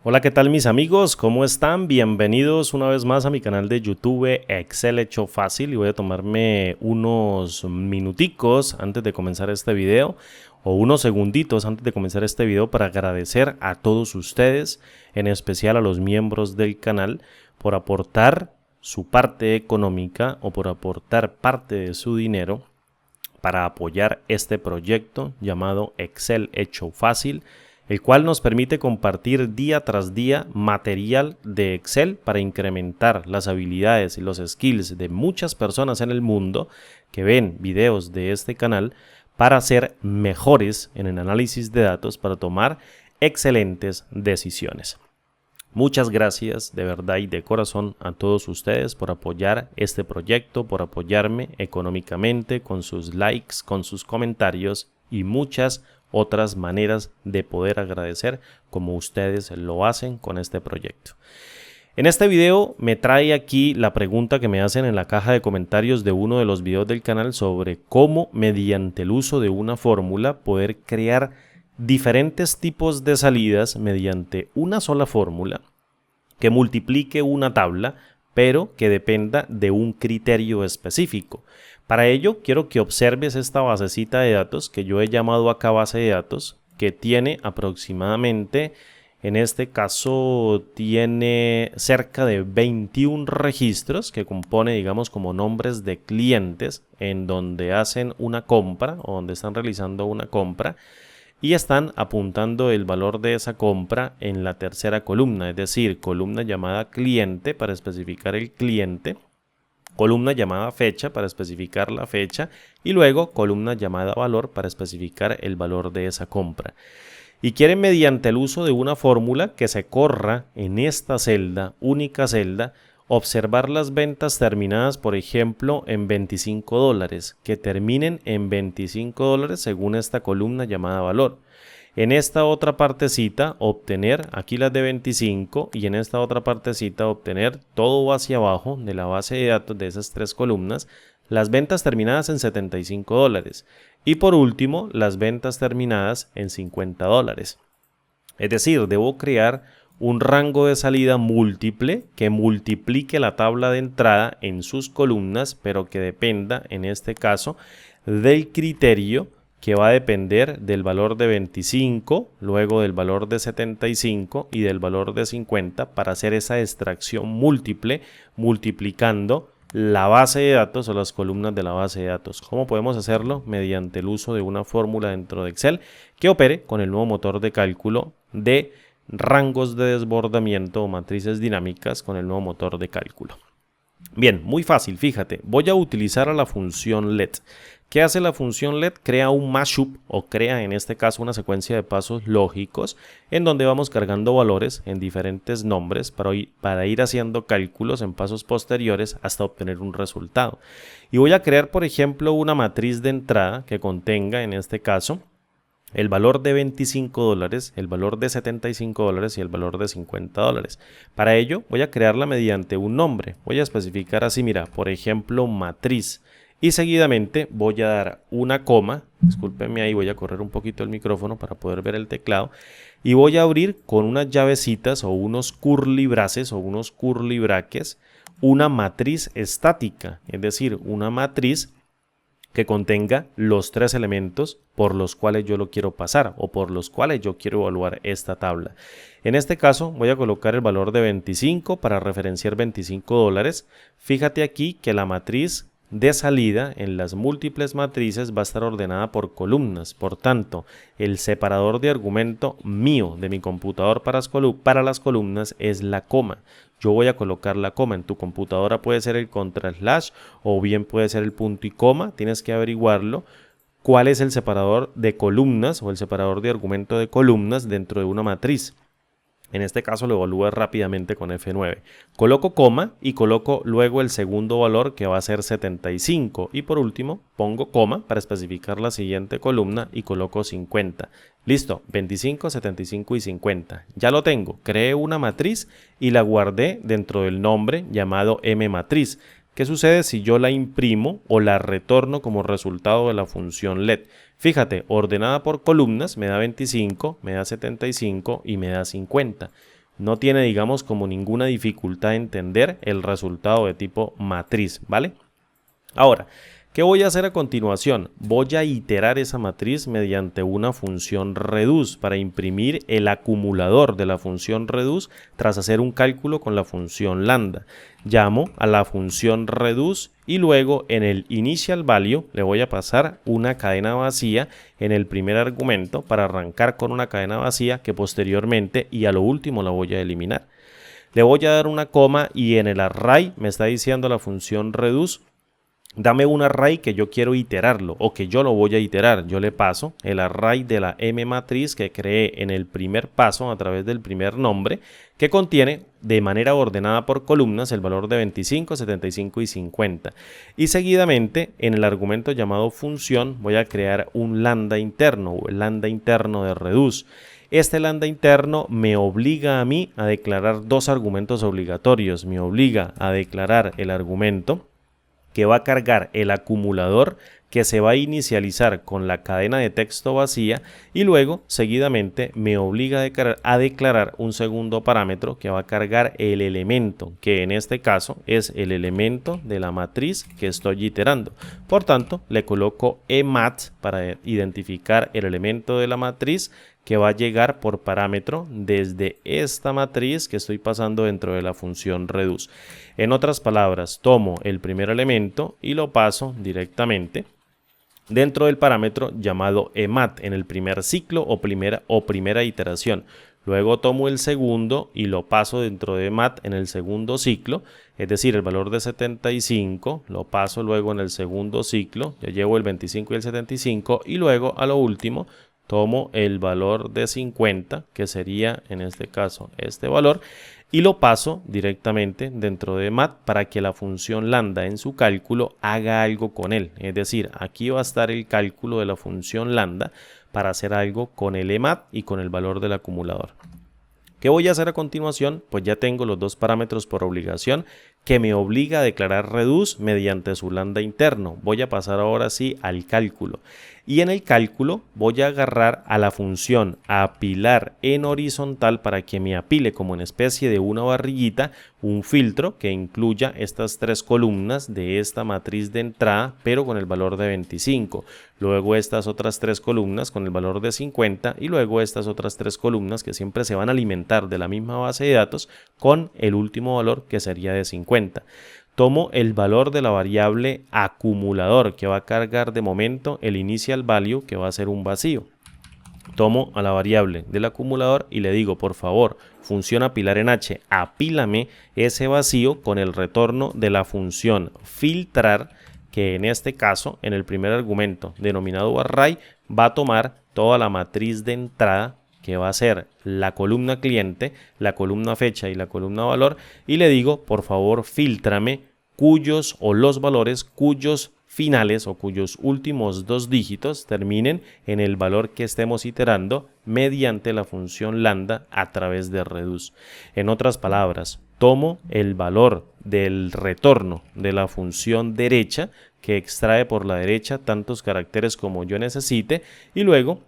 Hola, ¿qué tal mis amigos? ¿Cómo están? Bienvenidos una vez más a mi canal de YouTube Excel hecho fácil y voy a tomarme unos minuticos antes de comenzar este video o unos segunditos antes de comenzar este video para agradecer a todos ustedes, en especial a los miembros del canal, por aportar su parte económica o por aportar parte de su dinero para apoyar este proyecto llamado Excel hecho fácil, el cual nos permite compartir día tras día material de Excel para incrementar las habilidades y los skills de muchas personas en el mundo que ven videos de este canal para ser mejores en el análisis de datos para tomar excelentes decisiones. Muchas gracias de verdad y de corazón a todos ustedes por apoyar este proyecto, por apoyarme económicamente con sus likes, con sus comentarios y muchas otras maneras de poder agradecer como ustedes lo hacen con este proyecto. En este video me trae aquí la pregunta que me hacen en la caja de comentarios de uno de los videos del canal sobre cómo mediante el uso de una fórmula poder crear diferentes tipos de salidas mediante una sola fórmula que multiplique una tabla, pero que dependa de un criterio específico. Para ello, quiero que observes esta basecita de datos que yo he llamado acá base de datos, que tiene aproximadamente, en este caso, tiene cerca de 21 registros que compone, digamos, como nombres de clientes en donde hacen una compra o donde están realizando una compra y están apuntando el valor de esa compra en la tercera columna, es decir, columna llamada cliente para especificar el cliente, columna llamada fecha para especificar la fecha y luego columna llamada valor para especificar el valor de esa compra. Y quieren mediante el uso de una fórmula que se corra en esta celda, única celda, observar las ventas terminadas, por ejemplo, en $25, que terminen en $25 según esta columna llamada valor. En esta otra partecita obtener aquí las de 25 y en esta otra partecita obtener todo hacia abajo de la base de datos de esas tres columnas las ventas terminadas en $75 y por último las ventas terminadas en $50. Es decir, debo crear un rango de salida múltiple que multiplique la tabla de entrada en sus columnas, pero que dependa, en este caso, del criterio que va a depender del valor de 25, luego del valor de 75 y del valor de 50 para hacer esa extracción múltiple, multiplicando la base de datos o las columnas de la base de datos. ¿Cómo podemos hacerlo? Mediante el uso de una fórmula dentro de Excel que opere con el nuevo motor de cálculo de rangos de desbordamiento o matrices dinámicas con el nuevo motor de cálculo. Bien, muy fácil, fíjate, voy a utilizar a la función let. ¿Qué hace la función let? Crea un mashup o crea en este caso una secuencia de pasos lógicos en donde vamos cargando valores en diferentes nombres para ir haciendo cálculos en pasos posteriores hasta obtener un resultado. Y voy a crear, por ejemplo, una matriz de entrada que contenga en este caso el valor de $25, el valor de $75 y el valor de $50. Para ello voy a crearla mediante un nombre. Voy a especificar así, mira, por ejemplo, matriz. Y seguidamente voy a dar una coma, discúlpenme ahí, voy a correr un poquito el micrófono para poder ver el teclado. Y voy a abrir con unas llavecitas o unos curly braces o unos curly brackets una matriz estática, es decir, una matriz que contenga los tres elementos por los cuales yo lo quiero pasar o por los cuales yo quiero evaluar esta tabla. En este caso voy a colocar el valor de 25 para referenciar $25. Fíjate aquí que la matriz de salida en las múltiples matrices va a estar ordenada por columnas. Por tanto, el separador de argumento mío de mi computador para las columnas es la coma. Yo voy a colocar la coma. En tu computadora puede ser el contraslash o bien puede ser el punto y coma. Tienes que averiguarlo. ¿Cuál es el separador de columnas o el separador de argumento de columnas dentro de una matriz? En este caso lo evalúo rápidamente con F9. Coloco coma y coloco luego el segundo valor que va a ser 75. Y por último pongo coma para especificar la siguiente columna y coloco 50. Listo, 25, 75 y 50. Ya lo tengo. Creé una matriz y la guardé dentro del nombre llamado mmatriz. ¿Qué sucede si yo la imprimo o la retorno como resultado de la función let? Fíjate, ordenada por columnas me da 25, me da 75 y me da 50. no tiene, digamos, como ninguna dificultad en entender el resultado de tipo matriz, ¿vale? Ahora, ¿qué voy a hacer a continuación? Voy a iterar esa matriz mediante una función reduce para imprimir el acumulador de la función reduce tras hacer un cálculo con la función lambda. Llamo a la función reduce y luego en el initial value le voy a pasar una cadena vacía en el primer argumento para arrancar con una cadena vacía que posteriormente y a lo último la voy a eliminar. Le voy a dar una coma y en el array me está diciendo la función reduce: dame un array que yo quiero iterarlo o que yo lo voy a iterar. Yo le paso el array de la M matriz que creé en el primer paso a través del primer nombre, que contiene de manera ordenada por columnas el valor de 25, 75 y 50. Y seguidamente en el argumento llamado función voy a crear un lambda interno o el lambda interno de reduce. Este lambda interno me obliga a mí a declarar dos argumentos obligatorios. Me obliga a declarar el argumento que va a cargar el acumulador que se va a inicializar con la cadena de texto vacía y luego seguidamente me obliga a declarar un segundo parámetro que va a cargar el elemento, que en este caso es el elemento de la matriz que estoy iterando. Por tanto, le coloco emat para identificar el elemento de la matriz que va a llegar por parámetro desde esta matriz que estoy pasando dentro de la función reduce. En otras palabras, tomo el primer elemento y lo paso directamente dentro del parámetro llamado emat en el primer ciclo o primera iteración. Luego tomo el segundo y lo paso dentro de emat en el segundo ciclo, es decir, el valor de 75 lo paso luego en el segundo ciclo, ya llevo el 25 y el 75 y luego a lo último tomo el valor de 50, que sería en este caso este valor, y lo paso directamente dentro de emat para que la función lambda en su cálculo haga algo con él. Es decir, aquí va a estar el cálculo de la función lambda para hacer algo con el emat y con el valor del acumulador. ¿Qué voy a hacer a continuación? Pues ya tengo los dos parámetros por obligación que me obliga a declarar reduce mediante su lambda interno. Voy a pasar ahora sí al cálculo. Y en el cálculo voy a agarrar a la función apilar en horizontal para que me apile como en especie de una barriguita un filtro que incluya estas tres columnas de esta matriz de entrada pero con el valor de 25. Luego estas otras tres columnas con el valor de 50 y luego estas otras tres columnas que siempre se van a alimentar de la misma base de datos con el último valor que sería de 50. Tomo el valor de la variable acumulador que va a cargar de momento el initial value que va a ser un vacío. Tomo a la variable del acumulador y le digo, por favor, función apilar en H, apílame ese vacío con el retorno de la función filtrar, que en este caso, en el primer argumento denominado array, va a tomar toda la matriz de entrada que va a ser la columna cliente, la columna fecha y la columna valor, y le digo, por favor, filtrame cuyos o los valores cuyos finales o cuyos últimos dos dígitos terminen en el valor que estemos iterando mediante la función lambda a través de reduce. En otras palabras, tomo el valor del retorno de la función derecha que extrae por la derecha tantos caracteres como yo necesite y luego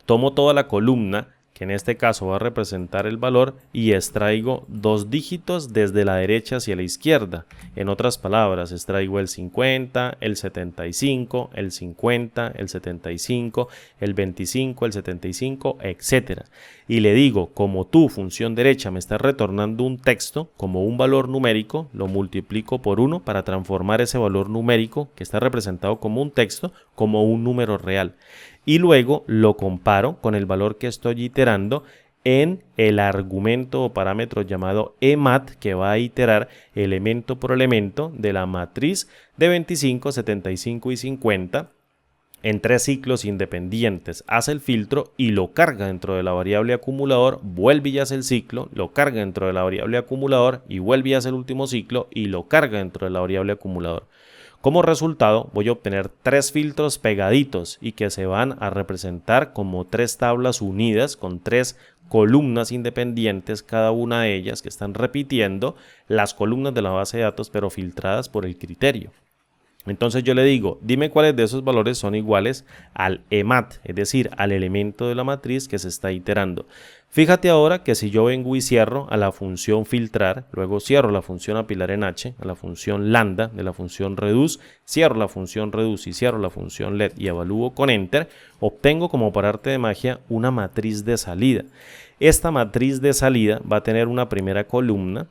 tomo toda la columna, que en este caso va a representar el valor, y extraigo dos dígitos desde la derecha hacia la izquierda. En otras palabras, extraigo el 50, el 75, el 50, el 75, el 25, el 75, etc. Y le digo, como tu función derecha me está retornando un texto como un valor numérico, lo multiplico por 1 para transformar ese valor numérico que está representado como un texto como un número real. Y luego lo comparo con el valor que estoy iterando en el argumento o parámetro llamado emat, que va a iterar elemento por elemento de la matriz de 25, 75 y 50 en tres ciclos independientes. Hace el filtro y lo carga dentro de la variable acumulador, vuelve y hace el ciclo, lo carga dentro de la variable acumulador y vuelve y hace el último ciclo y lo carga dentro de la variable acumulador. Como resultado voy a obtener tres filtros pegaditos y que se van a representar como tres tablas unidas con tres columnas independientes, cada una de ellas que están repitiendo las columnas de la base de datos pero filtradas por el criterio. Entonces yo le digo, dime cuáles de esos valores son iguales al EMAT, es decir, al elemento de la matriz que se está iterando. Fíjate ahora que si yo vengo y cierro a la función filtrar, luego cierro la función apilar en H, a la función lambda de la función reduce, cierro la función reduce y cierro la función let y evalúo con enter, obtengo como por arte de magia una matriz de salida. Esta matriz de salida va a tener una primera columna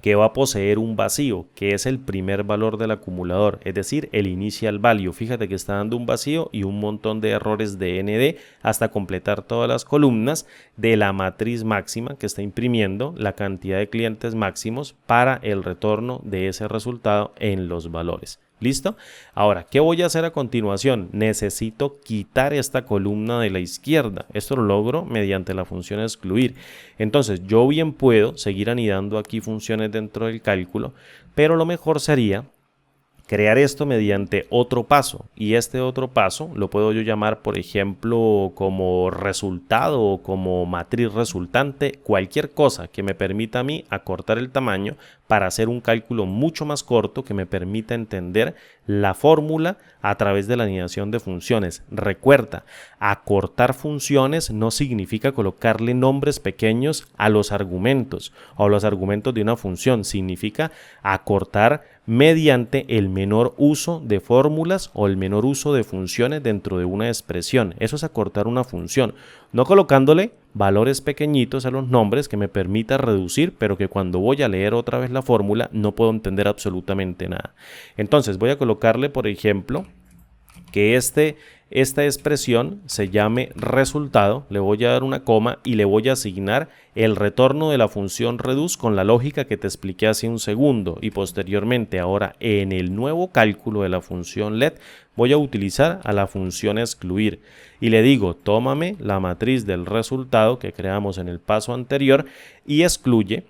que va a poseer un vacío, que es el primer valor del acumulador, es decir, el initial value. Fíjate que está dando un vacío y un montón de errores de ND hasta completar todas las columnas de la matriz máxima que está imprimiendo la cantidad de clientes máximos para el retorno de ese resultado en los valores. ¿Listo? Ahora, ¿qué voy a hacer a continuación? Necesito quitar esta columna de la izquierda. Esto lo logro mediante la función excluir. Entonces, yo bien puedo seguir anidando aquí funciones dentro del cálculo, pero lo mejor sería crear esto mediante otro paso, y este otro paso lo puedo yo llamar, por ejemplo, como resultado o como matriz resultante, cualquier cosa que me permita a mí acortar el tamaño para hacer un cálculo mucho más corto que me permita entender la fórmula a través de la anidación de funciones. Recuerda, acortar funciones no significa colocarle nombres pequeños a los argumentos o a los argumentos de una función, significa acortar mediante el menor uso de fórmulas o el menor uso de funciones dentro de una expresión. Eso es acortar una función, no colocándole valores pequeñitos a los nombres que me permita reducir, pero que cuando voy a leer otra vez la fórmula no puedo entender absolutamente nada. Entonces voy a colocarle, por ejemplo, que esta expresión se llame resultado, le voy a dar una coma y le voy a asignar el retorno de la función reduce con la lógica que te expliqué hace un segundo, y posteriormente ahora en el nuevo cálculo de la función let voy a utilizar a la función excluir y le digo tómame la matriz del resultado que creamos en el paso anterior y excluye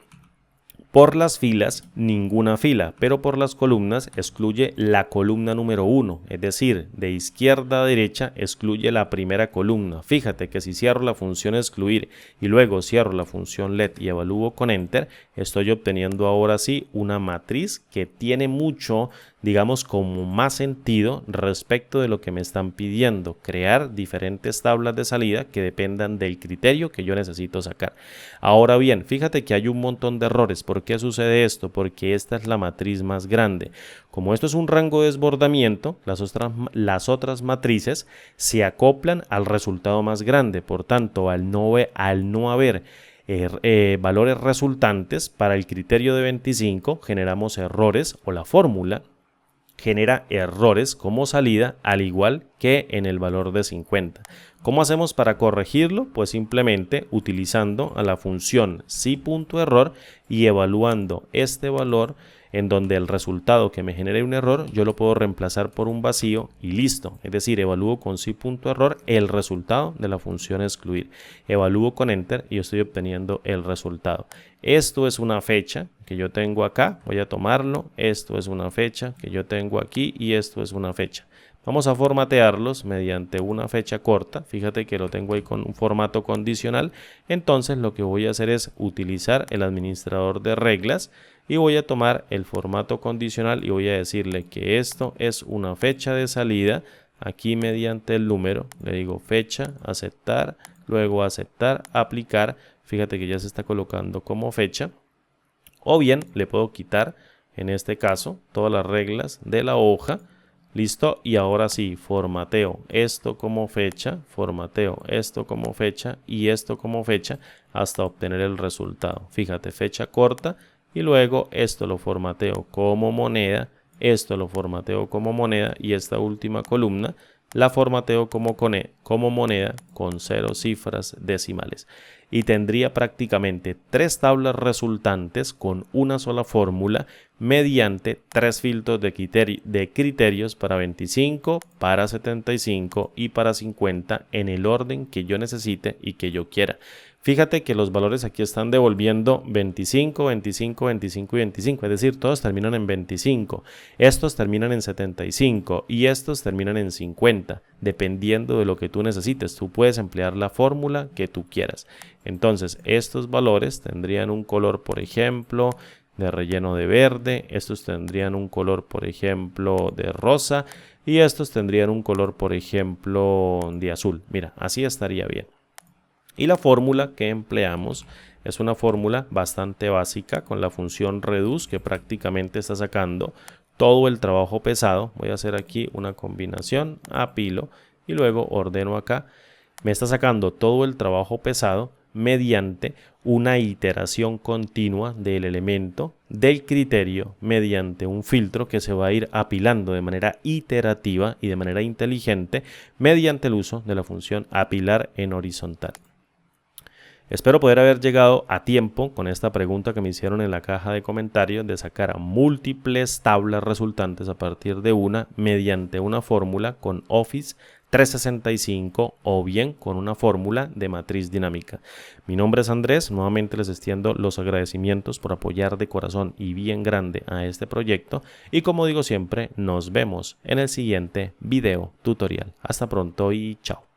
por las filas ninguna fila, pero por las columnas excluye la columna número 1, es decir, de izquierda a derecha excluye la primera columna. Fíjate que si cierro la función excluir y luego cierro la función let y evalúo con enter, estoy obteniendo ahora sí una matriz que tiene mucho, digamos, como más sentido respecto de lo que me están pidiendo, crear diferentes tablas de salida que dependan del criterio que yo necesito sacar. Ahora bien, fíjate que hay un montón de errores. ¿Por qué sucede esto? Porque esta es la matriz más grande. Como esto es un rango de desbordamiento, las otras matrices se acoplan al resultado más grande. Por tanto, al no haber valores resultantes para el criterio de 25, generamos errores o la fórmula genera errores como salida, al igual que en el valor de 50. ¿Cómo hacemos para corregirlo? Pues simplemente utilizando a la función si.error y evaluando este valor en donde el resultado que me genere un error yo lo puedo reemplazar por un vacío y listo. Es decir, evalúo con si.error el resultado de la función excluir. Evalúo con enter y estoy obteniendo el resultado. Esto es una fecha que yo tengo acá, voy a tomarlo, esto es una fecha que yo tengo aquí y esto es una fecha. Vamos a formatearlos mediante una fecha corta, fíjate que lo tengo ahí con un formato condicional, entonces lo que voy a hacer es utilizar el administrador de reglas y voy a tomar el formato condicional y voy a decirle que esto es una fecha de salida, aquí mediante el número, le digo fecha, aceptar, luego aceptar, aplicar, fíjate que ya se está colocando como fecha, o bien le puedo quitar en este caso todas las reglas de la hoja. Listo, y ahora sí, formateo esto como fecha, formateo esto como fecha y esto como fecha hasta obtener el resultado. Fíjate, fecha corta y luego esto lo formateo como moneda, esto lo formateo como moneda y esta última columna la formateo como moneda con 0 cifras decimales. Y tendría prácticamente 3 tablas resultantes con una sola fórmula mediante 3 filtros de criterios para 25, para 75 y para 50 en el orden que yo necesite y que yo quiera. Fíjate que los valores aquí están devolviendo 25, 25, 25 y 25, es decir, todos terminan en 25, estos terminan en 75 y estos terminan en 50, dependiendo de lo que tú necesites. Tú puedes emplear la fórmula que tú quieras. Entonces, estos valores tendrían un color, por ejemplo, de relleno de verde, estos tendrían un color, por ejemplo, de rosa, y estos tendrían un color, por ejemplo, de azul. Mira, así estaría bien. Y la fórmula que empleamos es una fórmula bastante básica con la función reduce, que prácticamente está sacando todo el trabajo pesado. Voy a hacer aquí una combinación, apilo y luego ordeno acá. Me está sacando todo el trabajo pesado mediante una iteración continua del elemento del criterio mediante un filtro que se va a ir apilando de manera iterativa y de manera inteligente mediante el uso de la función apilar en horizontal. Espero poder haber llegado a tiempo con esta pregunta que me hicieron en la caja de comentarios de sacar múltiples tablas resultantes a partir de una mediante una fórmula con Office 365 o bien con una fórmula de matriz dinámica. Mi nombre es Andrés, nuevamente les extiendo los agradecimientos por apoyar de corazón y bien grande a este proyecto y como digo siempre, nos vemos en el siguiente video tutorial. Hasta pronto y chao.